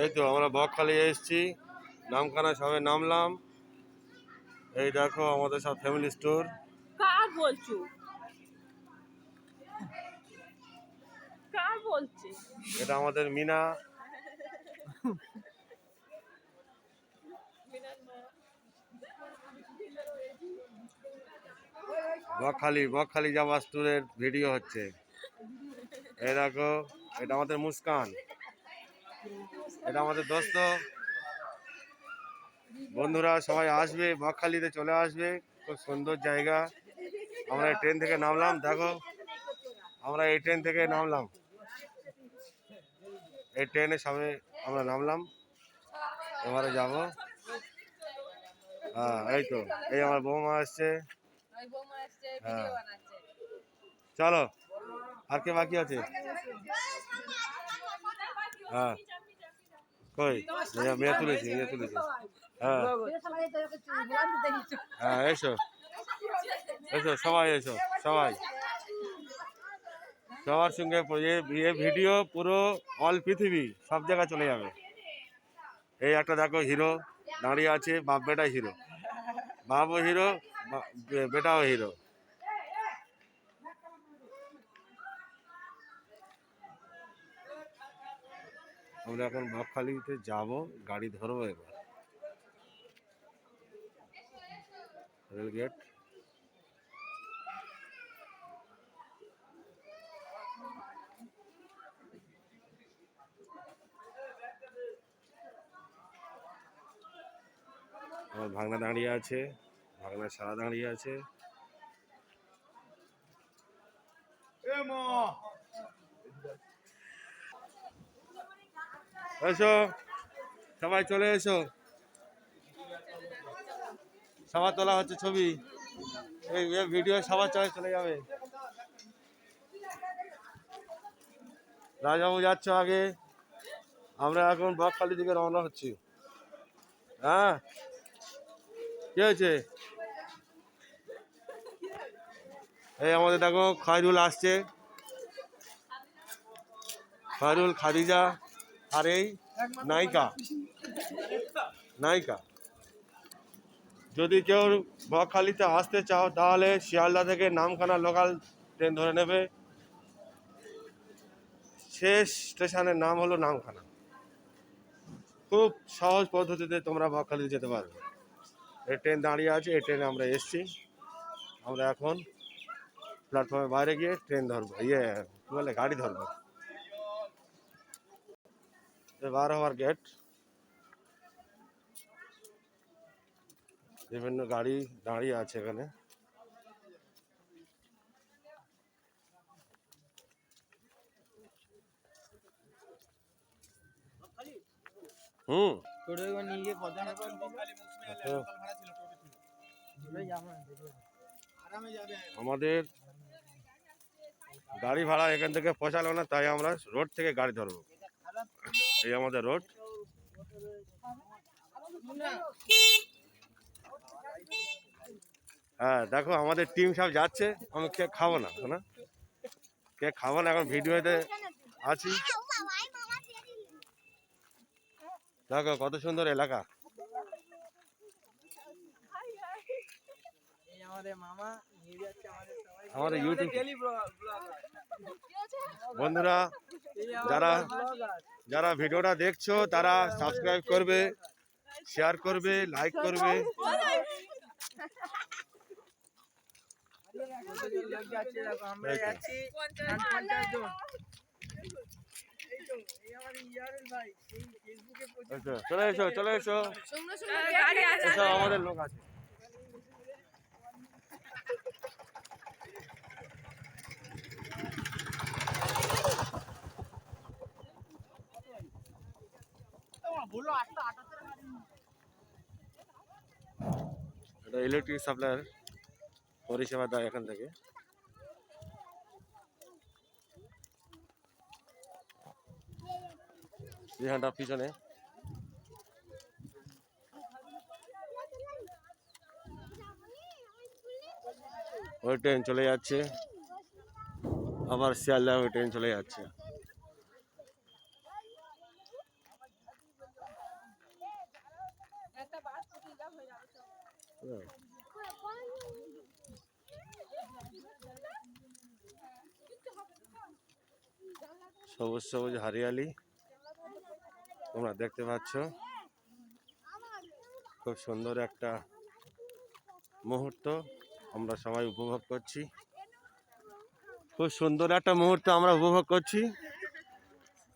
এই তো আমরা বকখালি এসেছি, নামখানা সবে নামলাম। এই দেখো আমাদের সব ফ্যামিলি স্টোর। কার বলছো? কার বলছে? এটা আমাদের মিনা। বকখালি যাওয়ার স্টোরের ভিডিও হচ্ছে। এই দেখো এটা আমাদের মুস্কান, এটা আমাদের দোস্ত। বন্ধুরা সবাই আসবে, বকখালিতে চলে আসবে, খুব সুন্দর জায়গা। আমরা এই ট্রেন থেকে নামলাম, দেখো আমরা এই ট্রেন থেকে নামলাম, এই ট্রেনের সামনে আমরা নামলাম, এবারে যাব। হ্যাঁ এই তো, এই আমার বৌমা আসছে। হ্যাঁ চলো, আর কে বাকি আছে? হ্যাঁ কই মেয়ে তুলেছি, হ্যাঁ হ্যাঁ এসো এসো সবাই, এসো সবাই, সবার সঙ্গে ভিডিও পুরো অল পৃথিবী সব জায়গায় চলে যাবে। এই একটা দেখো হিরো দাঁড়িয়ে আছে, বাপ বেটা হিরো, বাপও হিরো বেটাও হিরো। আমরা এখন বকখালিতে যাব, গাড়ি ধরবো এবার, রেলগেট। আমার ভাগনা দাঁড়িয়ে আছে, ভাগনা সারা দাঁড়িয়ে আছে। এসো সবাই চলে এসো, সবার তোলা হচ্ছে ছবি, এই ভিডিও সবার চলে যাবে। রাজবাবু যাচ্ছ আগে, আমরা এখন বকখালি দিকে রওনা হচ্ছি। হ্যাঁ কি হয়েছে? এই আমাদের দেখো খায়রুল আসছে, খায়রুল, খাদিজা আর এই নায়িকা। যদি কেউ বকখালিতে আসতে চাও তাহলে শিয়ালদা থেকে নামখানা লোকাল ট্রেন ধরে নেবে। শেষ স্টেশনের নাম হলো নামখানা। খুব সহজ পদ্ধতিতে তোমরা বকখালি যেতে পারবে। এই ট্রেন দাঁড়িয়ে আছে, এই ট্রেনে আমরা এসছি। আমরা এখন প্ল্যাটফর্মের বাইরে গিয়ে ট্রেন ধরবো, কি বলে গাড়ি ধরবো। 12 নম্বর গেট, বিভিন্ন গাড়ি দাঁড়িয়ে আছে এখানে। আমাদের গাড়ি ভাড়া এখান থেকে পোষালো না, তাই আমরা রোড থেকে গাড়ি ধরবো। এই আমাদের রোড। হ্যাঁ দেখো আমাদের টিম সব যাচ্ছে, আমি কেক খাবো না, কেক খাবো না, এখন ভিডিওতে আছি। দেখো কত সুন্দর এলাকা। আমাদের ইউটিউব বন্ধুরা যারা ভিডিওটা দেখছো তারা সাবস্ক্রাইব করবে, শেয়ার করবে, লাইক করবে। চলে এসো আমাদের লোক আছে। এটা ইলেকট্রিক সাপ্লাইয়ের পরিষেবা দেয় এখান থেকে। পিছনে ওই ট্রেন চলে যাচ্ছে, আবার শিয়ালদা ওই ট্রেন চলে যাচ্ছে। হ্যাঁ। সবুজ সবুজ হরিয়ালি তোমরা দেখতে পাচ্ছ, খুব সুন্দর একটা মুহূর্ত আমরা সবাই উপভোগ করছি। খুব সুন্দর একটা মুহূর্ত আমরা উপভোগ করছি।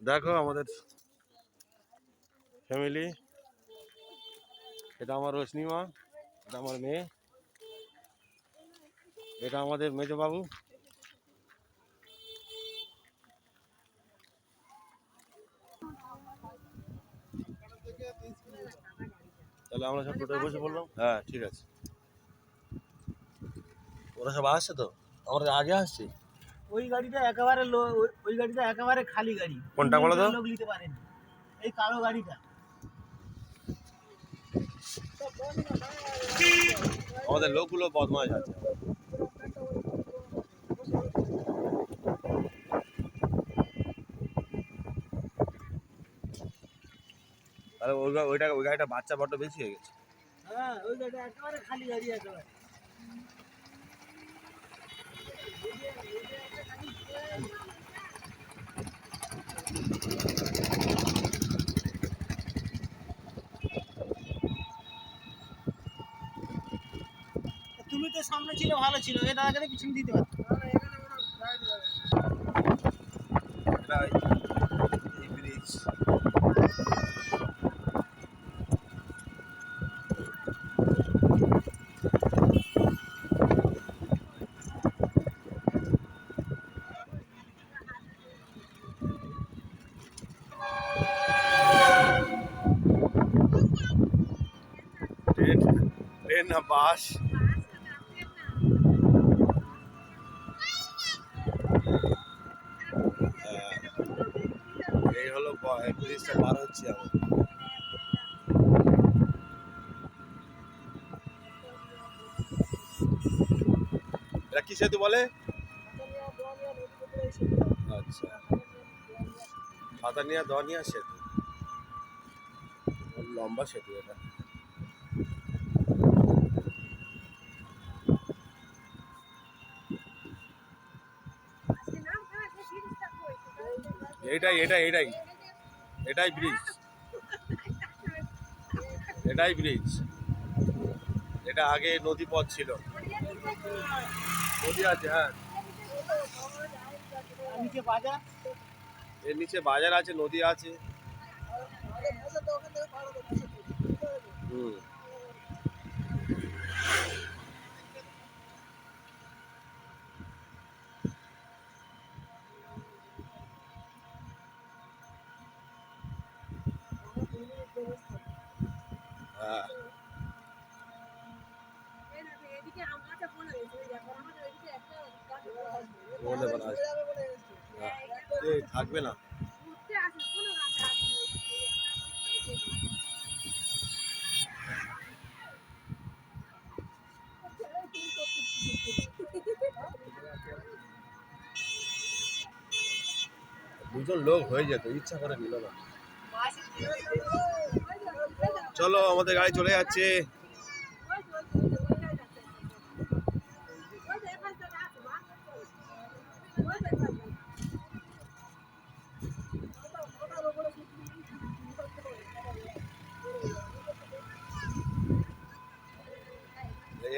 দেখো আমাদের ফ্যামিলি, এটা আমার রশ্মিমা, এটা আমার মেয়ে, এটা আমাদের মেজবাবু। তাহলে আমরা সব টোটোয় বসে পড়লাম। হ্যাঁ ঠিক আছে, ওরা সব আসছে তো, আমরা আগে আসছি। ওই গাড়িটা ওই গাড়িটা একেবারে খালি গাড়ি। কোনটা বলো তো? লোক নিতে পারেনি, এই কালো গাড়িটা। আমাদের লোকগুলো বদমাশ আছে। তাহলে ওই গাড়িটা বাচ্চা বড্ড বেশি হয়ে গেছে। হ্যাঁ, ওই গাড়িটা একেবারে খালি গাড়ি একেবারে। তুমি তো সামনে ছিল, ভালো ছিল, এ দাদাকে পিছনে দিতে পারতো। এটা এই ব্রিজ। ট্রেন না বাস। এই হলো ব্রিজটা পার হচ্ছে আমরা। এটা কি সেতু বলে? আচ্ছা, সাতানিয়া দনিয়া সেতু, লম্বা সেতু এটা। এটাই ব্রিজ, এটাই ব্রিজ। এটা আগে নদী পথ ছিল, নদী আছে। হ্যাঁ, নিচে বাজার, এর নিচে বাজার আছে, নদী আছে। হুম, হ্যাঁ। বলে বলা আছে। হ্যাঁ, এই থাকবে না। দুজন লোক হয়ে যেত, ইচ্ছা করে নিল না। চলো, আমাদের গাড়ি চলে যাচ্ছে।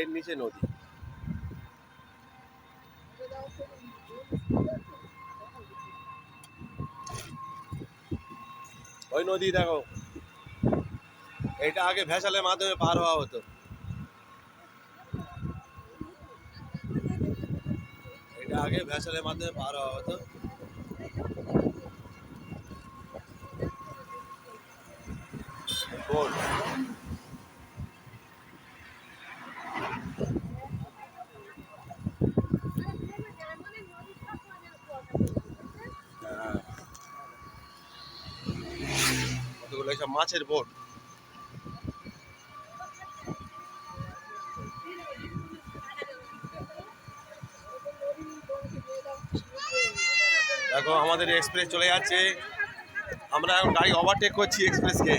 এর নিচে নদী। ওই নদী দেখো, এটা আগে ভেসালের মাধ্যমে পার হওয়া হতো। এটা আগে ভেসালের মাধ্যমে পার হওয়া হতো। বোট। কতগুলো সব মাছের বোট। দেখো আমাদের এক্সপ্রেস চলে যাচ্ছে, আমরা এখন গাড়ি ওভারটেক করছি এক্সপ্রেসকে।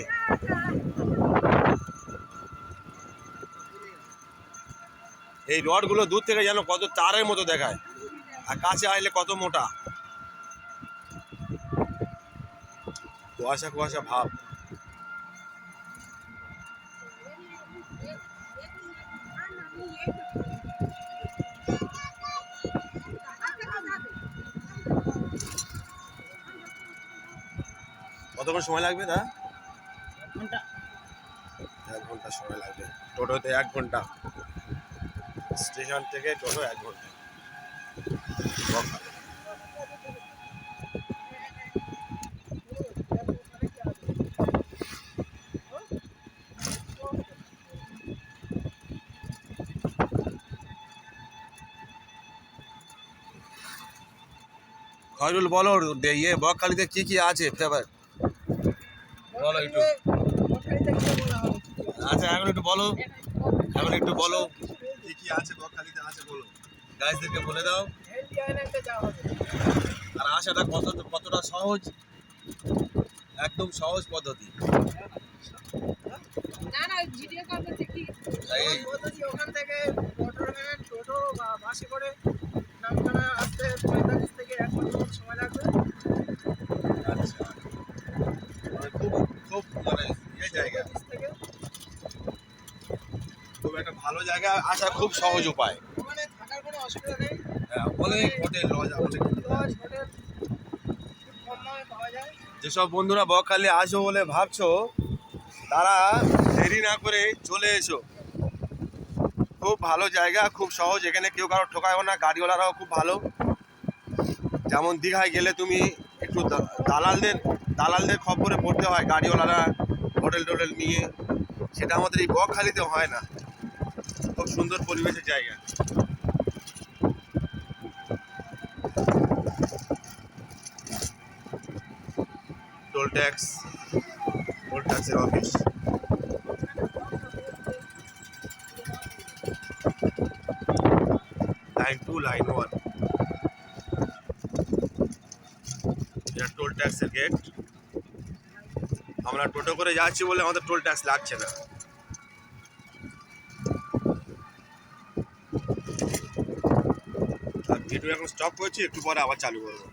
এই রডগুলো দূর থেকে যেন কত তারের মতো দেখায়, আর কাছে আসলে কত মোটা। কুয়াশা কুয়াশা ভাব। কতক্ষণ সময় লাগবে দা? ঘন্টা 1 ঘন্টা সময় লাগবে। টোটোতে 1 ঘন্টা, স্টেশন থেকে টোটো 1 ঘন্টা। বকখালি। খয়রুল বলো, ইয়ে বকখালিতে কি কি আছে ফেভার বলো একটু। আচ্ছা এখন একটু বলো, এখন একটু বলো কি কি আছে বকখালিতে আছে বলো, গাইজদেরকে বলে দাও। আর আসাটা কতটা সহজ, একদম সহজ পদ্ধতি। না না ভিডিও কল করতে কি এই ওখান থেকে মোটর ভ্যান, টোটো বা বাসে করে নামখানা আসতে 45 থেকে 1 ঘন্টা মতো সময় লাগবে। আচ্ছা, মানে খুব খুব মানে ইয়ে জায়গা, 45 থেকে খুব একটা ভালো জায়গা, আসা খুব সহজ উপায়। ওখানে থাকার কোনো অসুবিধা নেই। হ্যাঁ, অনেক হোটেল লজ, অনেক লজ, হোটেল খুব কম দামে পাওয়া যায়। যেসব বন্ধুরা বকখালি আসো বলে ভাবছো, তারা দেরি না করে চলে এসো। খুব ভালো জায়গা, খুব সহজ, এখানে কেউ কারো ঠকায়ও না, গাড়িওয়ালারাও খুব ভালো। যেমন দীঘায় গেলে তুমি একটু দালালদের খপ্পরে পড়তে হয়, গাড়িওয়ালারা হোটেল টোটেল নিয়ে, সেটা আমাদের এই বকখালিতে হয় না। খুব সুন্দর পরিবেশের জায়গা। টোল ট্যাক্সের অফিস। লাইন 2, লাইন 1, এটা টোল ট্যাক্সের গেট। আমরা টোটো করে যাচ্ছি বলে আমাদের টোল ট্যাক্স লাগছে না। ভিডিও এখন স্টপ করছি, একটু পরে আবার চালু করবো।